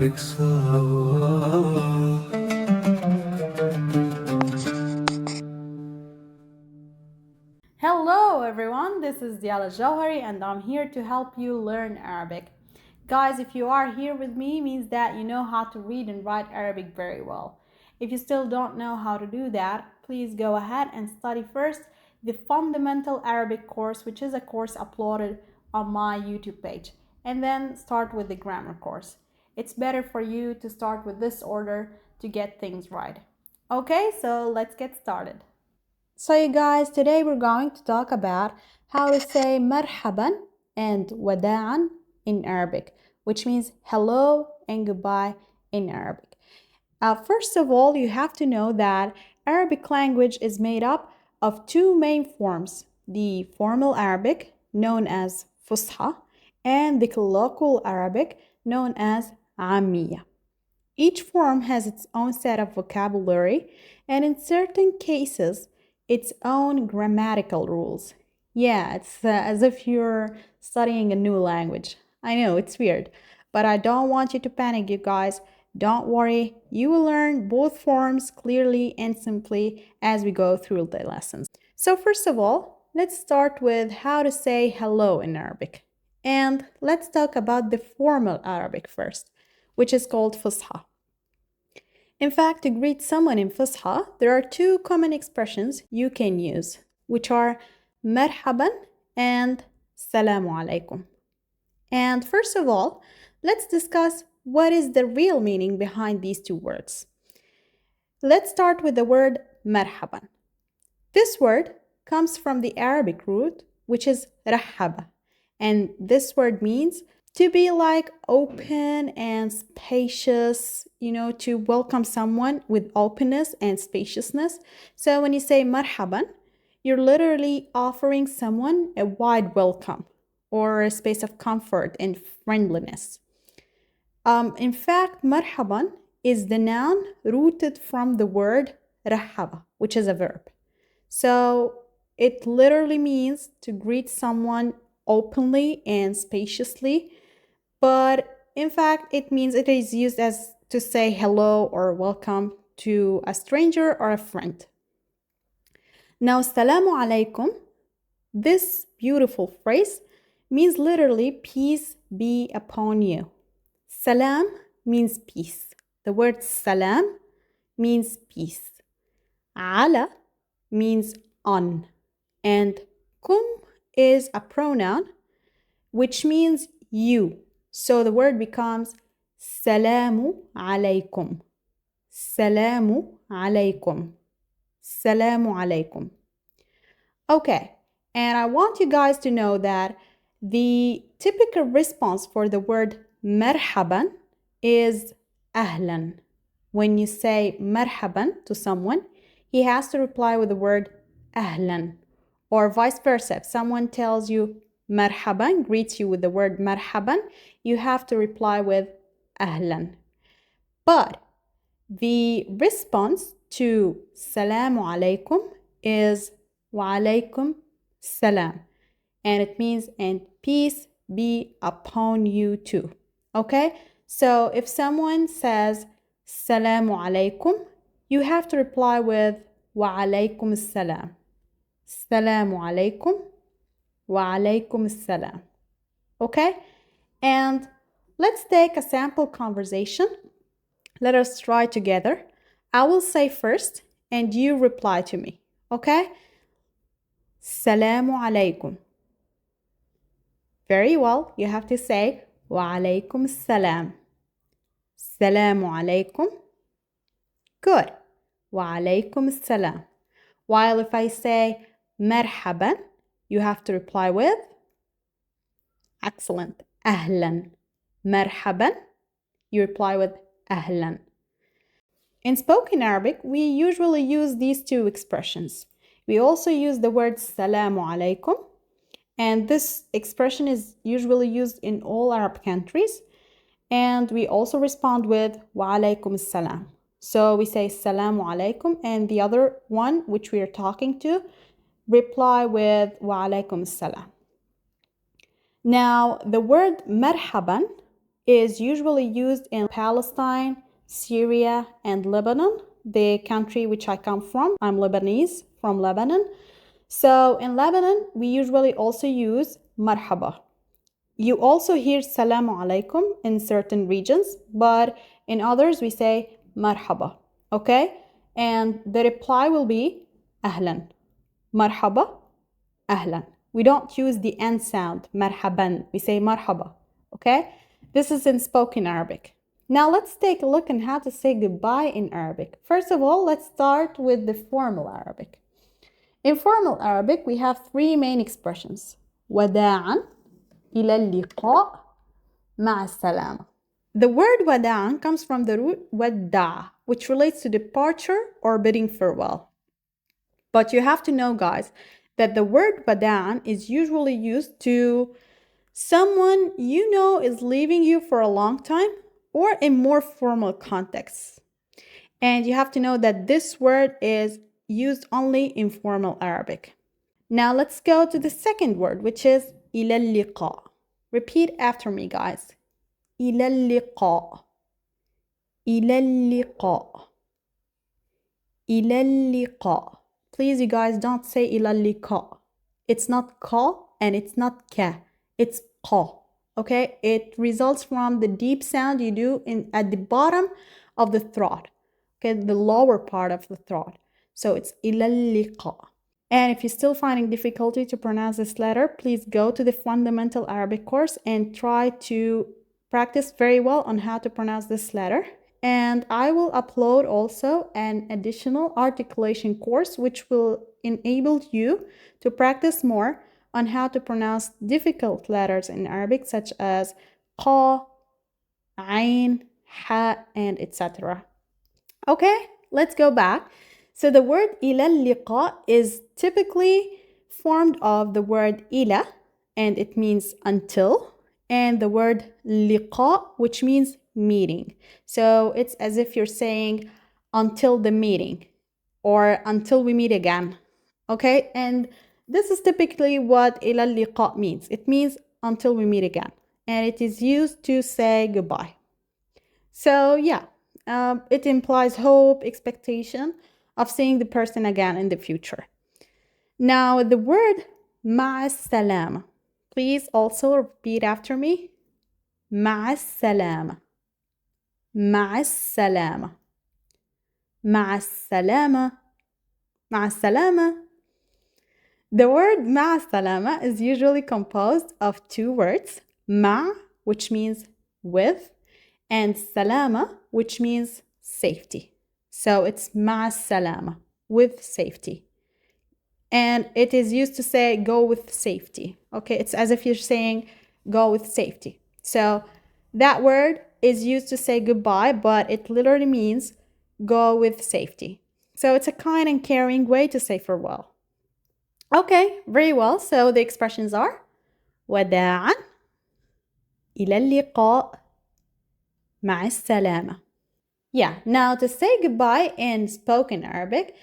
Arabic Sahel. Hello everyone, this is Diala Jauhari and I'm here to help you learn Arabic. Guys, if you are here with me, means that you know how to read and write Arabic very well. If you still don't know how to do that, please go ahead and study first the Fundamental Arabic course, which is a course uploaded on my YouTube page, and then start with the grammar course. It's better for you to start with this order to get things right. Okay, so let's get started. So you guys, today we're going to talk about how to say marhaban and wada'an in Arabic, which means hello and goodbye in Arabic. First of all, you have to know that Arabic language is made up of two main forms, the formal Arabic, known as Fusha, and the colloquial Arabic, known as Ammiya. Each form has its own set of vocabulary, and in certain cases, its own grammatical rules. Yeah, it's as if you're studying a new language. I know, it's weird, but I don't want you to panic, you guys. Don't worry, you will learn both forms clearly and simply as we go through the lessons. So first of all, let's start with how to say hello in Arabic. And let's talk about the formal Arabic first, which is called Fusha. In fact, to greet someone in Fusha, there are two common expressions you can use, which are Marh'aban and Salamu alaikum. And first of all, let's discuss what is the real meaning behind these two words. Let's start with the word Marhaban. This word comes from the Arabic root, which is rahaba, and this word means to be like open and spacious, to welcome someone with openness and spaciousness. So when you say marhaban, you're literally offering someone a wide welcome or a space of comfort and friendliness. In fact, marhaban is the noun rooted from the word rahaba, which is a verb. So it literally means to greet someone openly and spaciously, but in fact, it means it is used as to say hello or welcome to a stranger or a friend. Now, Salamu alaikum, this beautiful phrase means literally peace be upon you. Salam means peace. The word salam means peace. Ala means on. And kum is a pronoun which means you. So the word becomes Salamu alaykum. Salamu alaykum. Salamu alaykum. Okay, and I want you guys to know that the typical response for the word marhaban is ahlan. When you say marhaban to someone, he has to reply with the word ahlan. Or vice versa, if someone tells you marhaban, greets you with the word marhaban, you have to reply with ahlan. But the response to salamu alaikum is wa alaikum salam. And it means, and peace be upon you too. Okay? So if someone says salamu alaikum, you have to reply with wa alaikum salam. Salamu alaikum wa alaikum salam. Okay? And let's take a sample conversation. Let us try together. I will say first and you reply to me. Okay? Salamu alaikum. Very well. You have to say wa alaikum salam. Salamu alaikum. Good. Wa alaikum salam. While if I say marhaban, you have to reply with excellent. Ahlan. Marhaban. You reply with ahlan. In spoken Arabic, we usually use these two expressions. We also use the word salamu alaikum, and this expression is usually used in all Arab countries. And we also respond with wa alaikum salam. So we say salamu alaikum, and the other one, which we are talking to, reply with wa alaikum salam. Now, the word marhaban is usually used in Palestine, Syria, and Lebanon, the country which I come from. I'm Lebanese from Lebanon. So in Lebanon, we usually also use marhaba. You also hear salamu alaikum in certain regions, but in others we say marhaba, okay? And the reply will be ahlan. Marhaba, ahlan. We don't use the N sound, marhaban. We say marhaba, okay? This is in spoken Arabic. Now let's take a look on how to say goodbye in Arabic. First of all, let's start with the formal Arabic. In formal Arabic, we have three main expressions. وداعا, إلى اللقاء, مع السلامة. The word وداعا comes from the root ودع, which relates to departure or bidding farewell. But you have to know, guys, that the word وداعا is usually used to someone you know is leaving you for a long time or in more formal contexts. And you have to know that this word is used only in formal Arabic. Now let's go to the second word, which is إلى اللقاء. Repeat after me, guys. إلى اللقاء. إلى اللقاء. إلى اللقاء. Please, you guys, don't say إلى اللقاء. It's not ka and it's not ka. It's qa. Okay? It results from the deep sound you do at the bottom of the throat. Okay? The lower part of the throat. So it's إلى اللقاء. And if you're still finding difficulty to pronounce this letter, please go to the Fundamental Arabic course and try to practice very well on how to pronounce this letter. And I will upload also an additional articulation course which will enable you to practice more on how to pronounce difficult letters in Arabic such as qa, ain, ha, and etc. Okay, let's go back. So the word إلى اللقاء is typically formed of the word إلى, and it means until, and the word liqa, which means meeting. So it's as if you're saying until the meeting or until we meet again. Okay, and this is typically what إلى اللقاء means. It means until we meet again, and it is used to say goodbye. So yeah, it implies hope, expectation of seeing the person again in the future. Now the word مع السلامة. Please also repeat after me. مع السلامة. مع السلامة. مع السلامة. مع السلامة. The word مع السلامة is usually composed of two words. مع, which means with, and salama, which means safety. So it's مع السلامة, with safety. And it is used to say go with safety. Okay, it's as if you're saying go with safety. So that word is used to say goodbye, but it literally means go with safety. So it's a kind and caring way to say farewell. Okay, very well. So the expressions are وداعا, إلى اللقاء, مع السلامة. Yeah, now to say goodbye in spoken Arabic,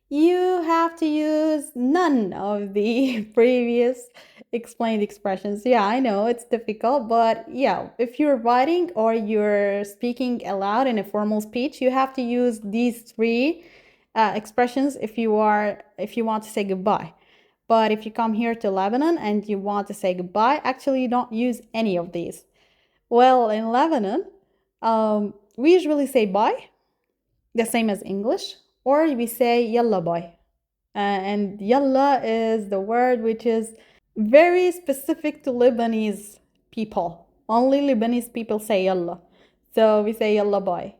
you have to use none of the previous explained expressions. Yeah, I know it's difficult, but yeah, if you're writing or you're speaking aloud in a formal speech, you have to use these three expressions if you want to say goodbye. But if you come here to Lebanon and you want to say goodbye, actually you don't use any of these. Well, in Lebanon, we usually say bye, the same as English, or we say yalla bye. And yalla is the word which is very specific to Lebanese people. Only Lebanese people say yalla. So we say yalla bye.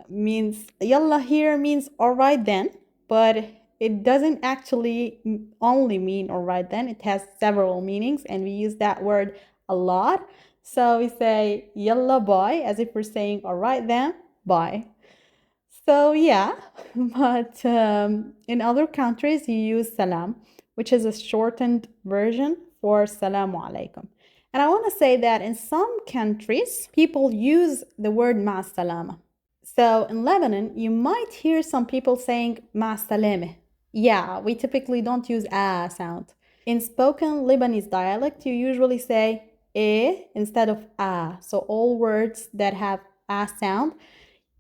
Means yalla here means all right then, but it doesn't actually only mean all right then. It has several meanings, and we use that word a lot. So we say yalla bye as if we're saying all right then, bye. So yeah, but in other countries you use salam, which is a shortened version for salamu alaikum. And I want to say that in some countries, people use the word ma salama. So in Lebanon, you might hear some people saying ma salame. Yeah, we typically don't use a sound. In spoken Lebanese dialect, you usually say a instead of a. So all words that have a sound,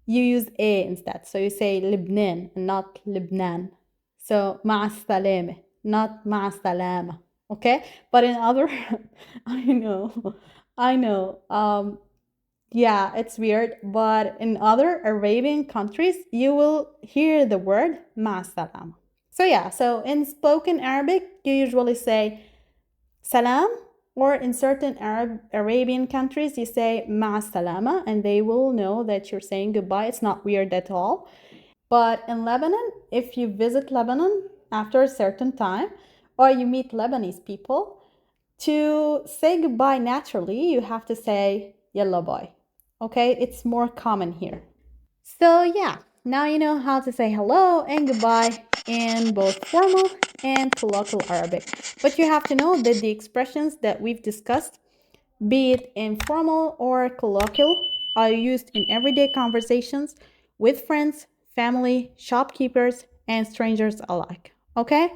you use a instead. So you say Lebanon and not Lebanon. So مع السلامة, not مع السلامة. Okay? But in other, I know. Yeah, it's weird, but in other Arabian countries, you will hear the word مع السلامة. So yeah, so in spoken Arabic, you usually say salam, or in certain Arabian countries, you say مع السلامة, and they will know that you're saying goodbye. It's not weird at all. But in Lebanon, if you visit Lebanon after a certain time, or you meet Lebanese people, to say goodbye naturally, you have to say yalla bye. Okay, it's more common here. So yeah, now you know how to say hello and goodbye in both formal and colloquial Arabic. But you have to know that the expressions that we've discussed, be it informal or colloquial, are used in everyday conversations with friends, family, shopkeepers, and strangers alike. Okay?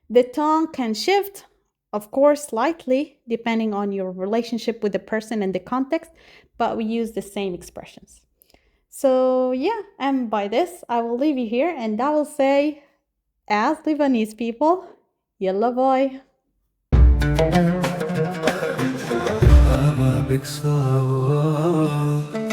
The tone can shift, of course, slightly depending on your relationship with the person and the context, but we use the same expressions. So, yeah, and by this, I will leave you here and I will say, as Lebanese people, yalla boy. Arabic Sahel